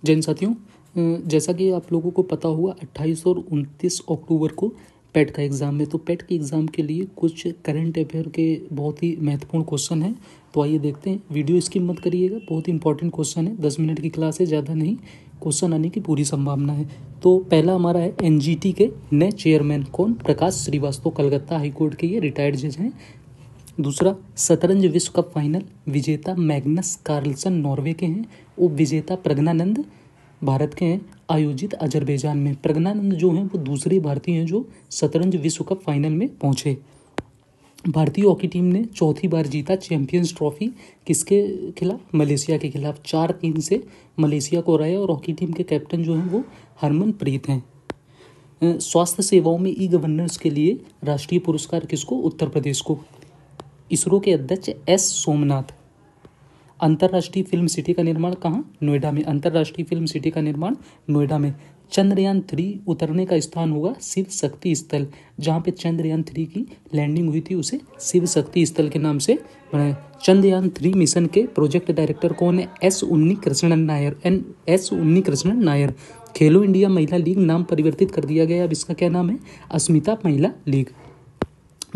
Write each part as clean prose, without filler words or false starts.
जैन साथियों, जैसा कि आप लोगों को पता हुआ 28 और 29 अक्टूबर को पेट का एग्ज़ाम है। तो पेट के एग्ज़ाम के लिए कुछ करंट अफेयर के बहुत ही महत्वपूर्ण क्वेश्चन हैं। तो आइए देखते हैं, वीडियो स्किप मत करिएगा, बहुत ही इंपॉर्टेंट क्वेश्चन है। 10 मिनट की क्लास है, ज़्यादा नहीं, क्वेश्चन आने की पूरी संभावना है। तो पहला हमारा है, एनजीटी के नए चेयरमैन कौन? प्रकाश श्रीवास्तव, कलकत्ता हाईकोर्ट के ये रिटायर्ड जज हैं। दूसरा, शतरंज विश्व कप फाइनल विजेता मैग्नस कार्लसन नॉर्वे के हैं, उप विजेता प्रज्ञानंद भारत के हैं, आयोजित अजरबैजान में। प्रज्ञानंद जो हैं वो दूसरे भारतीय हैं जो शतरंज विश्व कप फाइनल में पहुंचे। भारतीय हॉकी टीम ने चौथी बार जीता चैंपियंस ट्रॉफी, किसके खिलाफ? मलेशिया के खिलाफ। 4-3 से मलेशिया को हराया और हॉकी टीम के कैप्टन जो हैं वो हरमनप्रीत हैं। स्वास्थ्य सेवाओं में ई गवर्नेंस के लिए राष्ट्रीय पुरस्कार किसको? उत्तर प्रदेश को। इसरो के अध्यक्ष एस सोमनाथ। अंतर्राष्ट्रीय फिल्म सिटी का निर्माण कहाँ? नोएडा में। अंतर्राष्ट्रीय फिल्म सिटी का निर्माण नोएडा में। चंद्रयान 3 उतरने का स्थान होगा शिव शक्ति स्थल। जहाँ पे चंद्रयान 3 की लैंडिंग हुई थी उसे शिव शक्ति स्थल के नाम से बनाया। चंद्रयान 3 मिशन के प्रोजेक्ट डायरेक्टर कौन है? एस उन्नीकृष्णन नायर। खेलो इंडिया महिला लीग नाम परिवर्तित कर दिया गया, अब इसका क्या नाम है? अस्मिता महिला लीग।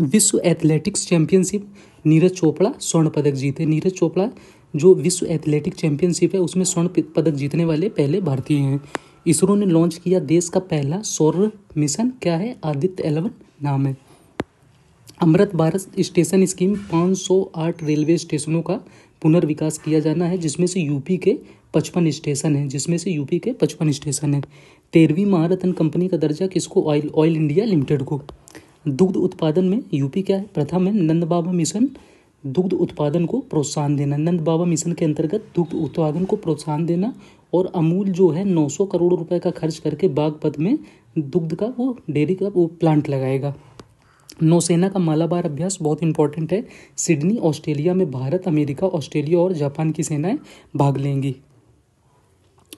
विश्व एथलेटिक्स चैंपियनशिप नीरज चोपड़ा स्वर्ण पदक जीते। नीरज चोपड़ा जो विश्व एथलेटिक चैंपियनशिप है उसमें स्वर्ण पदक जीतने वाले पहले भारतीय हैं। इसरो ने लॉन्च किया देश का पहला सौर मिशन, क्या है? आदित्य 11 नाम है। Amrit Bharat station scheme 508 railway स्टेशनों का पुनर्विकास किया जाना है, जिसमें से यूपी के 55 स्टेशन हैं। 13वीं महारत्न कंपनी का दर्जा किसको? ऑयल इंडिया लिमिटेड को। दुग्ध उत्पादन में यूपी क्या है? प्रथम है। नंद बाबा मिशन दुग्ध उत्पादन को प्रोत्साहन देना। नंद बाबा मिशन के अंतर्गत दुग्ध उत्पादन को प्रोत्साहन देना। और अमूल जो है 900 करोड़ रुपए का खर्च करके बागपत में दुग्ध का वो डेयरी का वो प्लांट लगाएगा। नौसेना का मालाबार अभ्यास बहुत इंपॉर्टेंट है। सिडनी ऑस्ट्रेलिया में भारत, अमेरिका, ऑस्ट्रेलिया और जापान की सेनाएं भाग लेंगी।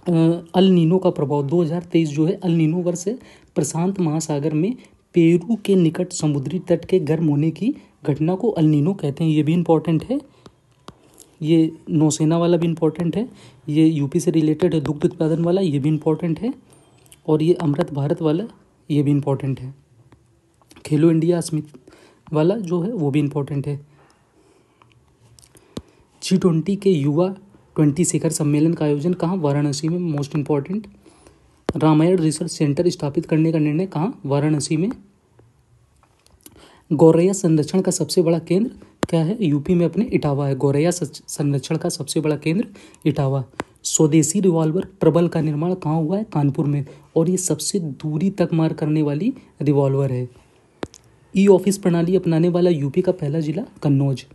अल नीनो का प्रभाव 2023 जो है अल नीनो वर्ष है। प्रशांत महासागर में पेरू के निकट समुद्री तट के गर्म होने की घटना को अल नीनो कहते हैं। ये भी इम्पोर्टेंट है। ये नौसेना वाला भी इम्पोर्टेंट है। ये यूपी से रिलेटेड है। दुग्ध उत्पादन वाला ये भी इम्पोर्टेंट है। और ये अमृत भारत वाला ये भी इम्पोर्टेंट है। खेलो इंडिया अस्मित वाला जो है वो भी इम्पोर्टेंट है। G20 के युवा 20 शिखर सम्मेलन का आयोजन कहाँ? वाराणसी में। Most important. Ramayana research centre स्थापित करने का निर्णय कहाँ? वाराणसी में। गौरैया संरक्षण का सबसे बड़ा केंद्र क्या है? यूपी में अपने इटावा है। गौरैया संरक्षण का सबसे बड़ा केंद्र इटावा। स्वदेशी रिवॉल्वर प्रबल का निर्माण कहाँ हुआ है? कानपुर में। और ये सबसे दूरी तक मार करने वाली रिवॉल्वर है। ई ऑफिस प्रणाली अपनाने वाला यूपी का पहला जिला कन्नौज।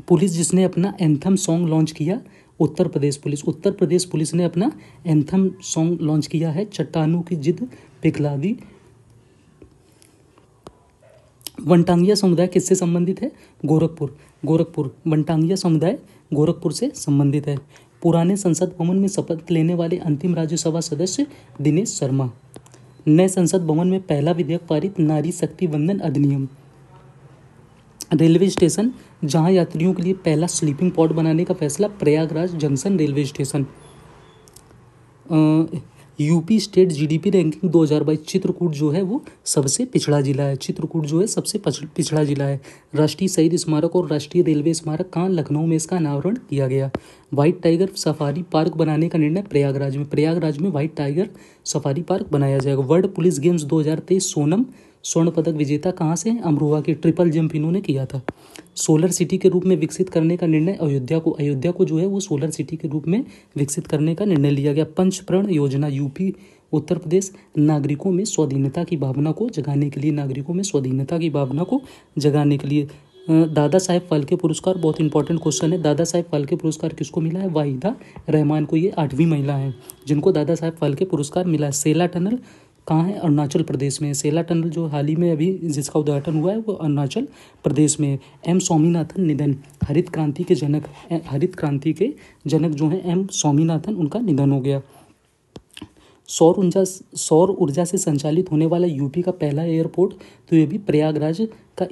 पुलिस जिसने अपना एंथम सॉन्ग लॉन्च किया? उत्तर प्रदेश पुलिस। उत्तर प्रदेश पुलिस ने अपना एंथम सॉन्ग लॉन्च किया है, चट्टानों की जिद पिघला दी। वनटांगिया समुदाय किससे संबंधित है? गोरखपुर। वनटांगिया समुदाय गोरखपुर से संबंधित है। पुराने संसद भवन में शपथ लेने वाले अंतिम राज्यसभा सदस्य दिनेश शर्मा। नए संसद भवन में पहला विधेयक पारित, नारी शक्ति वंदन अधिनियम। रेलवे स्टेशन जहां यात्रियों के लिए पहला स्लीपिंग पॉड बनाने का फैसला, Prayagraj junction railway station. UP state GDP ranking 2022। Chitrakoot जो है वो सबसे पिछड़ा जिला है। पिछड़ा जिला है। राष्ट्रीय शहीद स्मारक और राष्ट्रीय रेलवे स्मारक कहाँ? लखनऊ में इसका अनावरण किया गया। व्हाइट टाइगर सफारी पार्क बनाने का निर्णय प्रयागराज में व्हाइट टाइगर सफारी पार्क बनाया जाएगा। वर्ल्ड पुलिस गेम्स 2023 सोनम स्वर्ण पदक विजेता कहाँ से? अमरोहा की। ट्रिपल जंप इन्होंने किया था। सोलर सिटी के रूप में विकसित करने का निर्णय अयोध्या को जो है वो सोलर सिटी के रूप में विकसित करने का निर्णय लिया गया। पंचप्रण योजना यूपी उत्तर प्रदेश नागरिकों में स्वाधीनता की भावना को जगाने के लिए दादा साहेब फाल्के पुरस्कार बहुत इंपॉर्टेंट क्वेश्चन है। दादा साहेब फाल्के पुरस्कार किसको मिला है? वाहिदा रहमान को। ये 8वीं महिला हैं जिनको दादा साहेब फाल्के पुरस्कार मिला है। सेला टनल कहाँ है? अरुणाचल प्रदेश में। सेला टनल जो हाल ही में अभी जिसका उद्घाटन हुआ है वो अरुणाचल प्रदेश में। एम स्वामीनाथन निधन। हरित क्रांति के जनक जो हैं एम स्वामीनाथन, उनका निधन हो गया। सौर ऊर्जा से संचालित होने वाला यूपी का पहला एयरपोर्ट, तो ये भी प्रयागराज का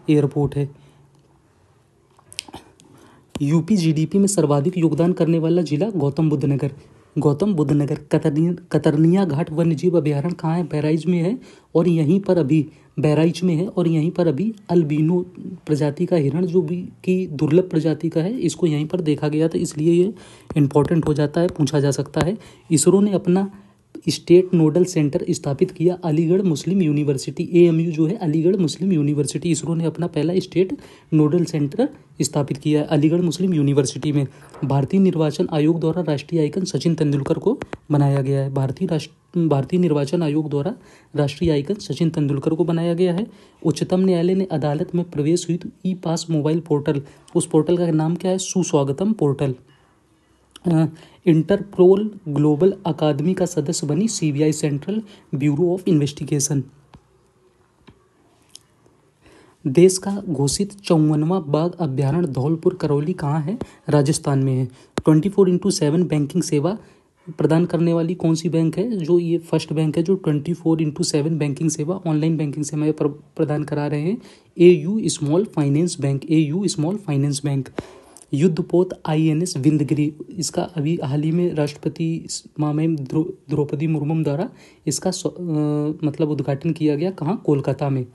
एयरपोर्ट है। यूपी जीडीपी में सर्वाधिक योगदान करने वाला जिला गौतम बुद्ध नगर। गौतम बुद्ध नगर कतरनिया घाट वन्यजीव अभयारण्य कहाँ है? बहराइच में है। और यहीं पर अभी बहराइच में है और यहीं पर अभी अल्बिनो प्रजाति का हिरण जो भी की दुर्लभ प्रजाति का है, इसको यहीं पर देखा गया था, इसलिए ये इम्पोर्टेंट हो जाता है, पूछा जा सकता है। इसरो ने अपना स्टेट नोडल सेंटर स्थापित किया अलीगढ़ मुस्लिम यूनिवर्सिटी, एएमयू जो है अलीगढ़ मुस्लिम यूनिवर्सिटी, इसरो ने अपना पहला स्टेट नोडल सेंटर स्थापित किया है अलीगढ़ मुस्लिम यूनिवर्सिटी में। भारतीय निर्वाचन आयोग द्वारा राष्ट्रीय आइकन सचिन तेंदुलकर को बनाया गया है। भारतीय निर्वाचन आयोग द्वारा राष्ट्रीय आइकन सचिन तेंदुलकर को बनाया गया है। उच्चतम न्यायालय ने अदालत में प्रवेश हेतु ई पास मोबाइल पोर्टल, उस पोर्टल का नाम क्या है? सुस्वागतम पोर्टल। इंटरपोल ग्लोबल अकादमी का सदस्य बनी CBI, central bureau of investigation. देश का घोषित 54वां बाघ अभ्यारण्य धौलपुर करौली कहाँ है? राजस्थान में है। 24/7 बैंकिंग सेवा प्रदान करने वाली कौन सी बैंक है? जो ये फर्स्ट बैंक है जो 24/7 बैंकिंग सेवा, ऑनलाइन बैंकिंग सेवाएं प्रदान करा रहे हैं, AU small finance bank, AU small finance bank. युद्धपोत आईएनएस विंध्यगिरि, इसका अभी हाल ही में राष्ट्रपति माननीय द्रौपदी मुर्मू द्वारा इसका मतलब उद्घाटन किया गया, कहाँ? कोलकाता में।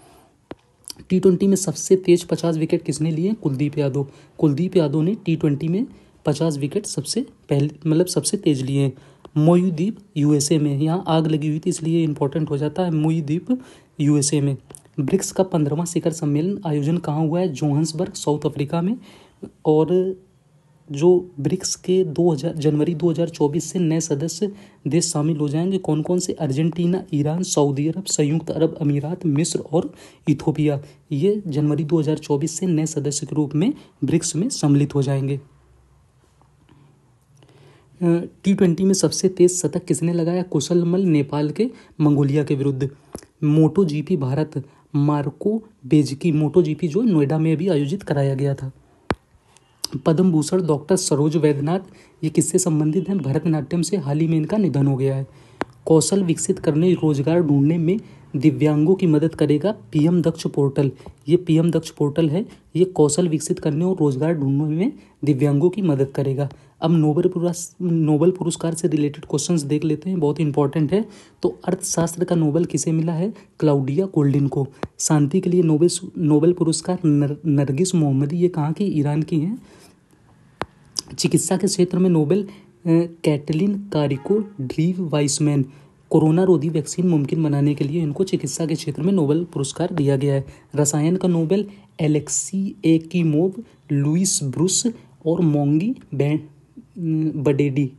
T20 में सबसे तेज 50 विकेट किसने लिए? कुलदीप यादव। कुलदीप यादव ने T20 में 50 विकेट सबसे पहले मतलब सबसे तेज लिए हैं। मोईद्वीप यूएसए में, यहाँ आग लगी हुई थी इसलिए इंपॉर्टेंट हो जाता है, मोईद्वीप यूएसए में। ब्रिक्स का 15वां शिखर सम्मेलन आयोजन कहाँ हुआ है? जोहान्सबर्ग, साउथ अफ्रीका में। और जो ब्रिक्स के जनवरी 2024 से नए सदस्य देश शामिल हो जाएंगे, कौन कौन से? अर्जेंटीना, ईरान, सऊदी अरब, संयुक्त अरब अमीरात, मिस्र और इथोपिया। ये जनवरी 2024 से नए सदस्य के रूप में ब्रिक्स में सम्मिलित हो जाएंगे। T20 में सबसे तेज शतक किसने लगाया? कुशलमल, नेपाल के मंगोलिया के विरुद्ध। मोटो जीपी भारत, मार्को बेजकी, मोटो जीपी जो नोएडा में भी आयोजित कराया गया था। पद्म भूषण डॉक्टर सरोज वैद्यनाथ, ये किससे संबंधित हैं? भरतनाट्यम से, हाल ही में इनका निधन हो गया है। कौशल विकसित करने, रोजगार ढूंढने में दिव्यांगों की मदद करेगा पीएम दक्ष पोर्टल। ये पीएम दक्ष पोर्टल है, ये कौशल विकसित करने और रोजगार ढूंढने में दिव्यांगों की मदद करेगा। अब नोबेल पुरस्कार से रिलेटेड क्वेश्चंस देख लेते हैं, बहुत इंपॉर्टेंट है। तो अर्थशास्त्र का नोबेल किसे मिला है? क्लाउडिया गोल्डिन को। शांति के लिए नोबेल पुरस्कार नरगिस मोहम्मदी, ये कहाँ की? ईरान की हैं। चिकित्सा के क्षेत्र में Nobel Caitlin Kariko ड्रीव Wiseman. Corona रोधी वैक्सीन मुमकिन बनाने के लिए इनको चिकित्सा के क्षेत्र में नोबेल पुरस्कार दिया गया है। रसायन का Nobel Alexei Ekimov, Louis Brus और Moungi Bawendi.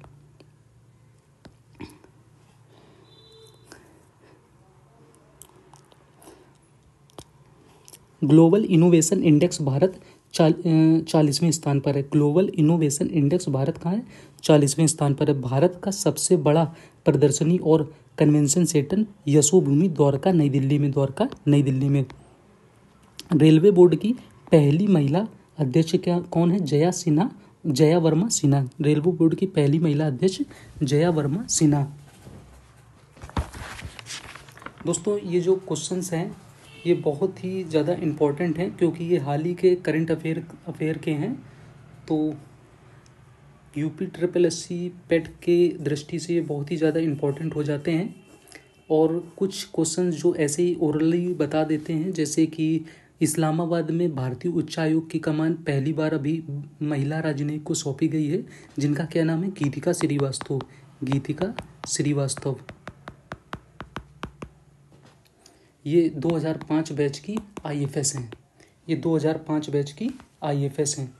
Global innovation index Bharat 40वें स्थान पर है। ग्लोबल इनोवेशन इंडेक्स भारत कहाँ है? 40वें स्थान पर है। भारत का सबसे बड़ा प्रदर्शनी और कन्वेंशन सेंटर यशोभूमि द्वारका नई दिल्ली में, द्वारका नई दिल्ली में। रेलवे बोर्ड की पहली महिला अध्यक्ष क्या कौन है? जया वर्मा सिन्हा। रेलवे बोर्ड की पहली महिला अध्यक्ष जया वर्मा सिन्हा। दोस्तों ये जो क्वेश्चंस हैं ये बहुत ही ज़्यादा इम्पोर्टेंट हैं क्योंकि ये हाल ही के करंट अफेयर के हैं। तो यूपी SSSC पेट के दृष्टि से ये बहुत ही ज़्यादा इम्पोर्टेंट हो जाते हैं। और कुछ क्वेश्चंस जो ऐसे ही ओरली बता देते हैं, जैसे कि इस्लामाबाद में भारतीय उच्चायोग की कमान पहली बार अभी महिला राजनयिक को सौंपी गई है, जिनका क्या नाम है? गीतिका श्रीवास्तव। गीतिका श्रीवास्तव। ये 2005 बैच की IFS हैं। ये 2005 बैच की IFS हैं।